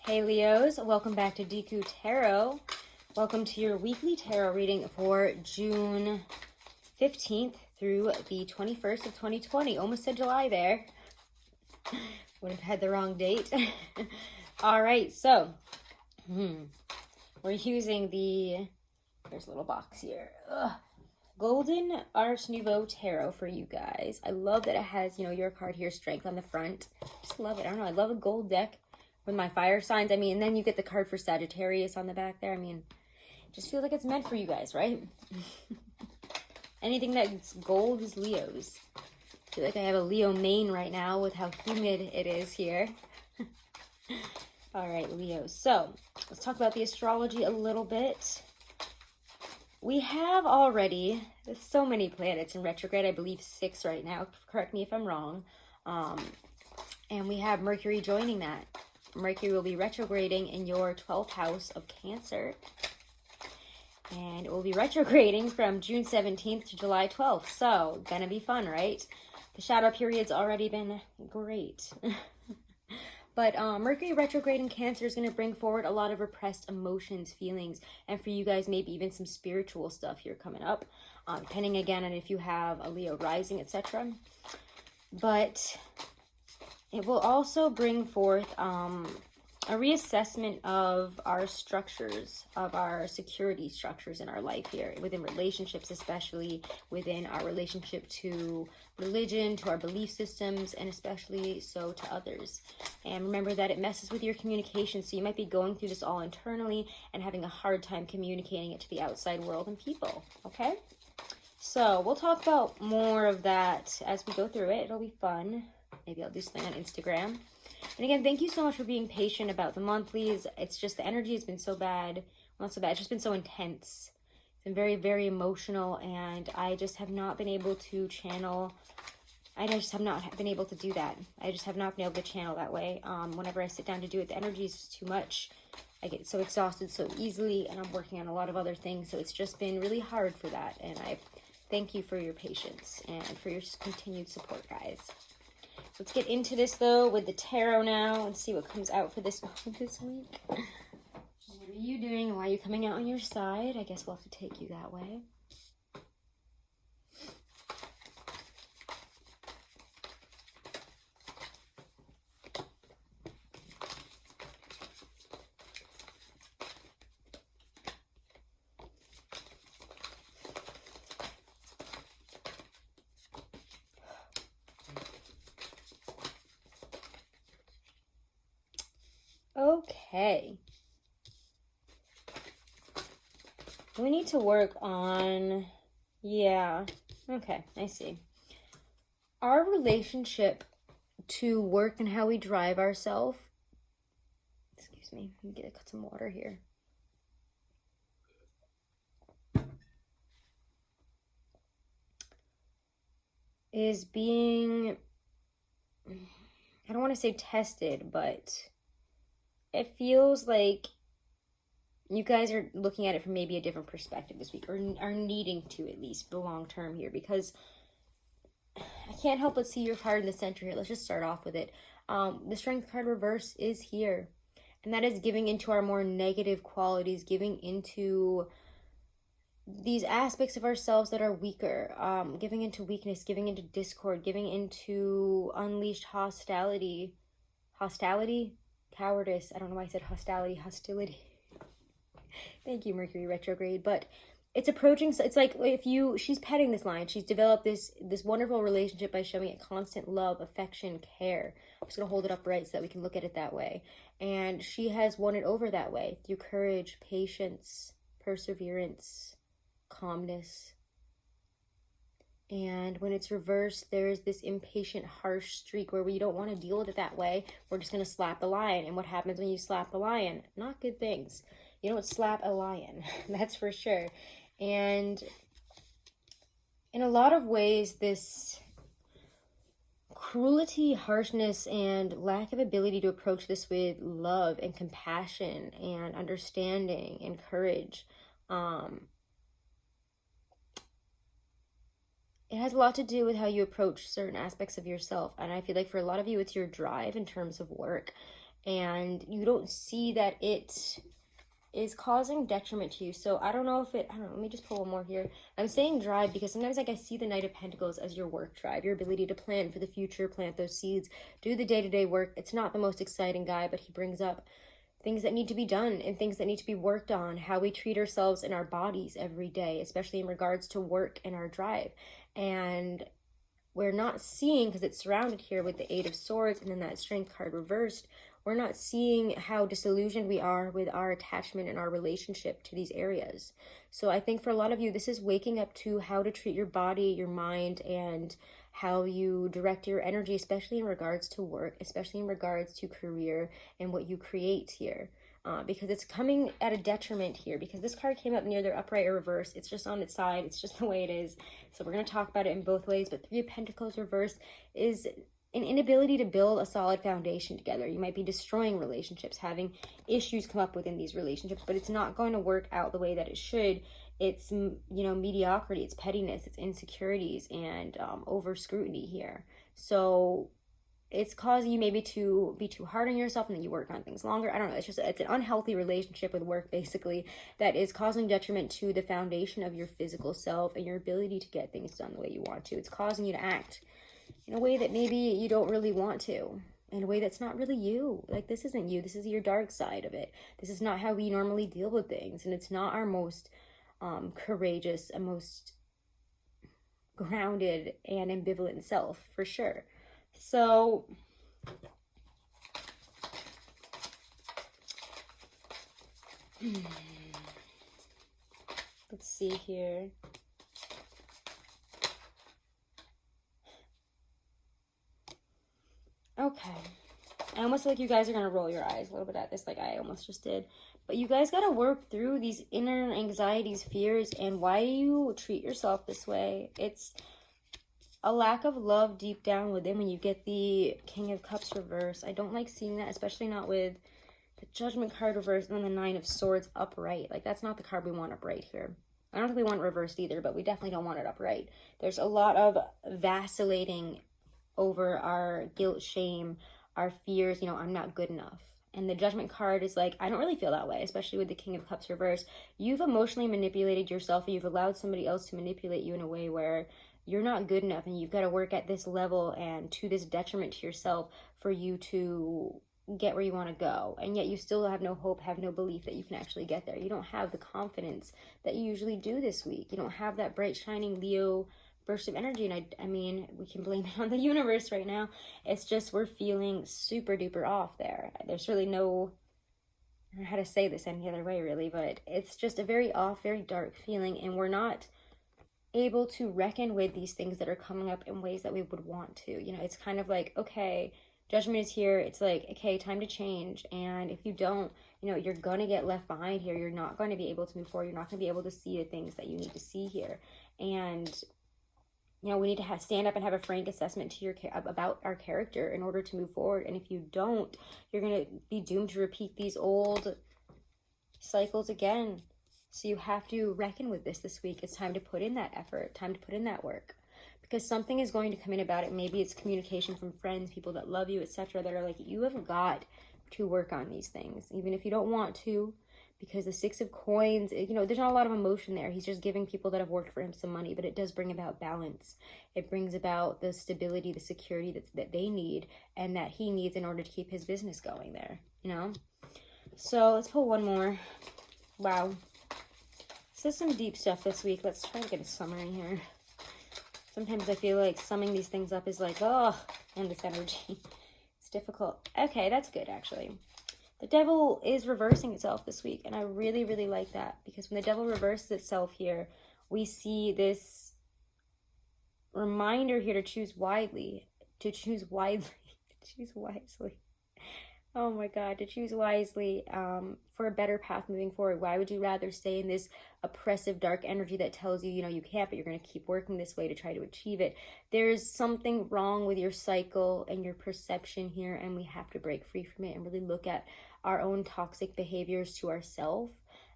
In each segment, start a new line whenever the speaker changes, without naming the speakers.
Hey Leos, welcome back to Deku Tarot. Welcome to your weekly tarot reading for June 15th through the 21st of 2020. Almost said July there. Would have had the wrong date. All right, so we're using there's a little box here. Golden Art Nouveau Tarot for you guys. I love that it has, your card here, Strength, on the front. Just love it. I don't know. I love a gold deck with my fire signs. And then you get the card for Sagittarius on the back there. Just feels like it's meant for you guys, right? Anything that's gold is Leo's. I feel like I have a Leo mane right now with how humid it is here. All right, Leo. So let's talk about the astrology a little bit. We have already so many planets in retrograde. I believe 6 right now. Correct me if I'm wrong. And we have Mercury joining that. Mercury will be retrograding in your 12th house of Cancer. And it will be retrograding from June 17th to July 12th. So, gonna be fun, right? The shadow period's already been great. But Mercury retrograde in Cancer is going to bring forward a lot of repressed emotions, feelings, and for you guys, maybe even some spiritual stuff here coming up, depending again on if you have a Leo rising, etc. But it will also bring forth a reassessment of our structures, of our security structures in our life here, within relationships, especially within our relationship to religion, to our belief systems, and especially so to others. And remember that it messes with your communication, so you might be going through this all internally and having a hard time communicating it to the outside world and people, okay? So we'll talk about more of that as we go through it. It'll be fun. Maybe I'll do something on Instagram. And again, thank you so much for being patient about the monthlies. It's just the energy has been so bad. Well, not so bad. It's just been so intense. It's been very, very emotional. And I just have not been able to channel. I just have not been able to do that. I just have not been able to channel that way. Whenever I sit down to do it, the energy is just too much. I get so exhausted so easily. And I'm working on a lot of other things. So it's just been really hard for that. And I thank you for your patience and for your continued support, guys. Let's get into this, though, with the tarot now and see what comes out for this week. What are you doing? Why are you coming out on your side? I guess we'll have to take you that way. Okay. We need to work on, okay, I see. Our relationship to work and how we drive ourselves, excuse me, let me cut some water here. Is being, I don't want to say tested, but it feels like you guys are looking at it from maybe a different perspective this week, or are needing to, at least for the long term here, because I can't help but see your card in the center here. Let's just start off with it. The Strength card reverse is here, and that is giving into our more negative qualities, giving into these aspects of ourselves that are weaker, giving into weakness, giving into discord, giving into unleashed hostility, cowardice. I don't know why I said hostility. Thank you, Mercury retrograde. But it's approaching, it's like she's petting this lion. She's developed this wonderful relationship by showing it constant love, affection, care. I'm just going to hold it upright so that we can look at it that way. And she has won it over that way through courage, patience, perseverance, calmness. And when it's reversed, there's this impatient, harsh streak where we don't want to deal with it that way. We're just going to slap the lion. And what happens when you slap the lion? Not good things. You don't slap a lion, that's for sure. And in a lot of ways, this cruelty, harshness, and lack of ability to approach this with love and compassion and understanding and courage, it has a lot to do with how you approach certain aspects of yourself. And I feel like for a lot of you, it's your drive in terms of work. and you don't see that it is causing detriment to you. So I don't know, let me just pull one more here. I'm saying drive because sometimes like I see the Knight of Pentacles as your work drive, your ability to plan for the future, plant those seeds, do the day-to-day work. It's not the most exciting guy, but he brings up things that need to be done and things that need to be worked on, how we treat ourselves and our bodies every day, especially in regards to work and our drive. And we're not seeing, because it's surrounded here with the Eight of Swords and then that Strength card reversed, we're not seeing how disillusioned we are with our attachment and our relationship to these areas. So I think for a lot of you, this is waking up to how to treat your body, your mind, and how you direct your energy, especially in regards to work, especially in regards to career and what you create here. Because it's coming at a detriment here, because this card came up near their upright or reverse. It's just on its side. It's just the way it is. So we're going to talk about it in both ways. But Three of Pentacles reversed is an inability to build a solid foundation together. You might be destroying relationships, having issues come up within these relationships, but it's not going to work out the way that it should. It's, mediocrity, it's pettiness, it's insecurities, and over scrutiny here. So it's causing you maybe to be too hard on yourself, and then you work on things longer. I don't know. It's an unhealthy relationship with work, basically, that is causing detriment to the foundation of your physical self and your ability to get things done the way you want to. It's causing you to act in a way that maybe you don't really want to, in a way that's not really you. Like, this isn't you. This is your dark side of it. This is not how we normally deal with things, and it's not our most courageous and most grounded and ambivalent self, for sure. So let's see here. Okay. I almost feel like you guys are going to roll your eyes a little bit at this, like I almost just did. But you guys got to work through these inner anxieties, fears, and why you treat yourself this way. It's a lack of love deep down within when you get the King of Cups reverse. I don't like seeing that, especially not with the Judgment card reversed and then the Nine of Swords upright. Like, that's not the card we want upright here. I don't think we want it reversed either, but we definitely don't want it upright. There's a lot of vacillating over our guilt, shame, our fears. I'm not good enough. And the Judgment card is like, I don't really feel that way, especially with the King of Cups reversed. You've emotionally manipulated yourself, and you've allowed somebody else to manipulate you in a way where you're not good enough, and you've got to work at this level and to this detriment to yourself for you to get where you want to go. And yet you still have no hope, have no belief that you can actually get there. You don't have the confidence that you usually do this week. You don't have that bright, shining Leo burst of energy. And I mean, we can blame it on the universe right now. It's just we're feeling super duper off there. There's really no, I don't know how to say this any other way, really, but it's just a very off, very dark feeling, and we're not able to reckon with these things that are coming up in ways that we would want to. It's kind of like, okay, judgment is here. It's like, okay, time to change. And if you don't, you're going to get left behind here. You're not going to be able to move forward. You're not going to be able to see the things that you need to see here. And, we need to stand up and have a frank assessment to about our character in order to move forward. And if you don't, you're going to be doomed to repeat these old cycles again. So you have to reckon with this week. It's time to put in that effort, time to put in that work, because something is going to come in about it. Maybe it's communication from friends, people that love you, etc., that are like, you have got to work on these things, even if you don't want to, because the Six of Coins, there's not a lot of emotion there. He's just giving people that have worked for him some money, but it does bring about balance. It brings about the stability, the security that they need and that he needs in order to keep his business going there, So let's pull one more. Wow. This is some deep stuff this week. Let's try to get a summary here. Sometimes I feel like summing these things up is like, and this energy. It's difficult. Okay, that's good, actually. The Devil is reversing itself this week, and I really, really like that, because when the Devil reverses itself here, we see this reminder here to choose wisely, to choose wisely. Oh my God, to choose wisely for a better path moving forward. Why would you rather stay in this oppressive, dark energy that tells you, you can't, but you're going to keep working this way to try to achieve it? There's something wrong with your cycle and your perception here, and we have to break free from it and really look at our own toxic behaviors to ourselves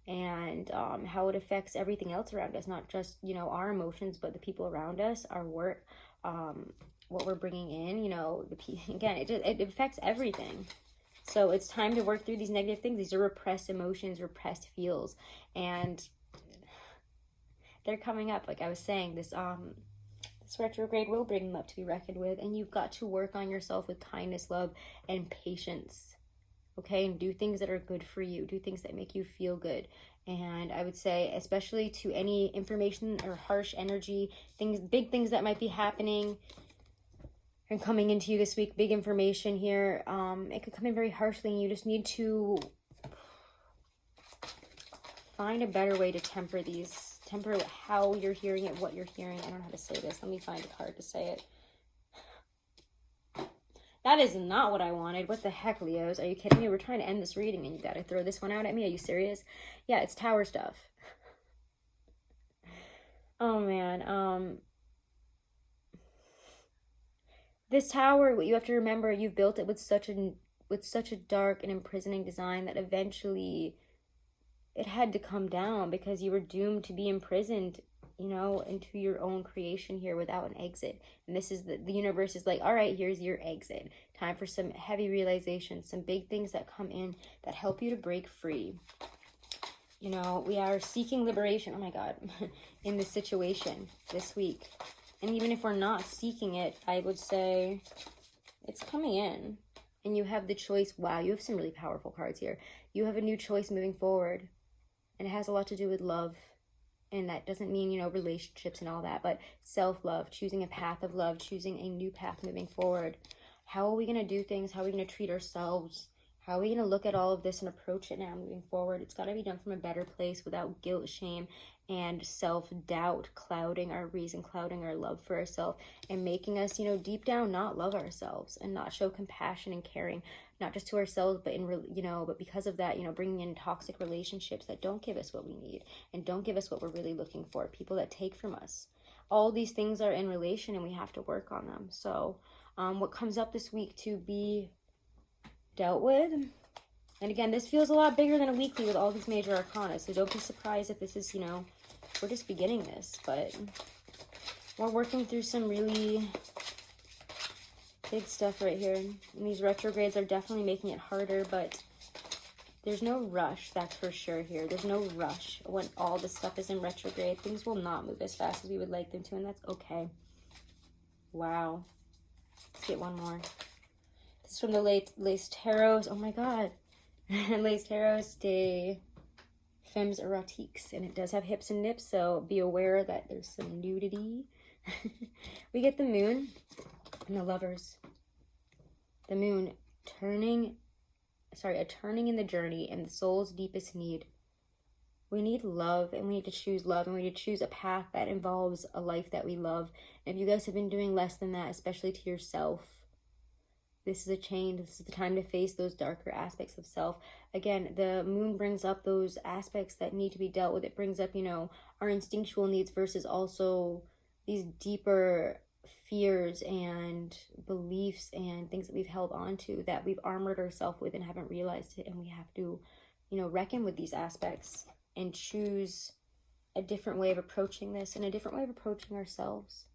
and how it affects everything else around us, not just, our emotions, but the people around us, our work, what we're bringing in, again, it affects everything. So it's time to work through these negative things. These are repressed emotions, repressed feels, and they're coming up. Like I was saying, this retrograde will bring them up to be reckoned with, and you've got to work on yourself with kindness, love, and patience. Okay, and do things that are good for you. Do things that make you feel good. And I would say, especially to any information or harsh energy, things, big things that might be happening and coming into you this week, big information here, it could come in very harshly, and you just need to find a better way to temper how you're hearing it, what you're hearing. I don't know how to say this. Let me find a card to say it. That is not what I wanted. What the heck, Leos? Are you kidding me? We're trying to end this reading and you got to throw this one out at me. Are you serious? Yeah, it's tower stuff. Oh, man. This tower, what you have to remember, you've built it with such a dark and imprisoning design that eventually it had to come down because you were doomed to be imprisoned, you know, into your own creation here without an exit. And this is the universe is like, all right, here's your exit. Time for some heavy realizations, some big things that come in that help you to break free. You know, we are seeking liberation, oh my God, in this situation this week. And even if we're not seeking it, I would say it's coming in. And you have the choice. Wow, you have some really powerful cards here. You have a new choice moving forward. And it has a lot to do with love. And that doesn't mean, you know, relationships and all that, but self-love, choosing a path of love, choosing a new path moving forward. How are we going to do things? How are we going to treat ourselves? How are we going to look at all of this and approach it now moving forward? It's got to be done from a better place without guilt, shame, and self-doubt clouding our reason, clouding our love for ourselves, and making us, you know, deep down not love ourselves and not show compassion and caring, not just to ourselves, but but because of that, you know, bringing in toxic relationships that don't give us what we need and don't give us what we're really looking for, people that take from us. All these things are in relation and we have to work on them. So what comes up this week to be dealt with, and again, this feels a lot bigger than a weekly with all these major arcana, so don't be surprised if this is, you know, we're just beginning this, but we're working through some really big stuff right here. And these retrogrades are definitely making it harder, but there's no rush, that's for sure here. There's no rush when all this stuff is in retrograde. Things will not move as fast as we would like them to, and that's okay. Wow. Let's get one more. This is from the Les Tarots. Oh my God. Les Tarots de Femmes Erotiques. And it does have hips and nips, so be aware that there's some nudity. We get the moon and the lovers. The moon a turning in the journey and the soul's deepest need. We need love, and we need to choose love, and we need to choose a path that involves a life that we love. And if you guys have been doing less than that, especially to yourself, this is a change. This is the time to face those darker aspects of self. Again, the moon brings up those aspects that need to be dealt with. It brings up, you know, our instinctual needs versus also these deeper fears and beliefs and things that we've held on to that we've armored ourselves with and haven't realized it. And we have to, you know, reckon with these aspects and choose a different way of approaching this and a different way of approaching ourselves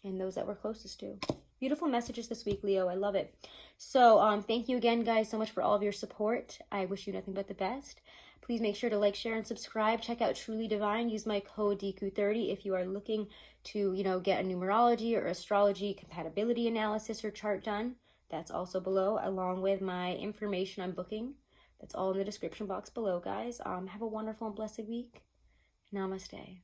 and those that we're closest to. Beautiful messages this week, Leo. I love it. So thank you again, guys, so much for all of your support. I wish you nothing but the best. Please make sure to like, share, and subscribe. Check out Truly Divine. Use my code Deku30 if you are looking to, you know, get a numerology or astrology compatibility analysis or chart done. That's also below, along with my information on booking. That's all in the description box below, guys. Have a wonderful and blessed week. Namaste.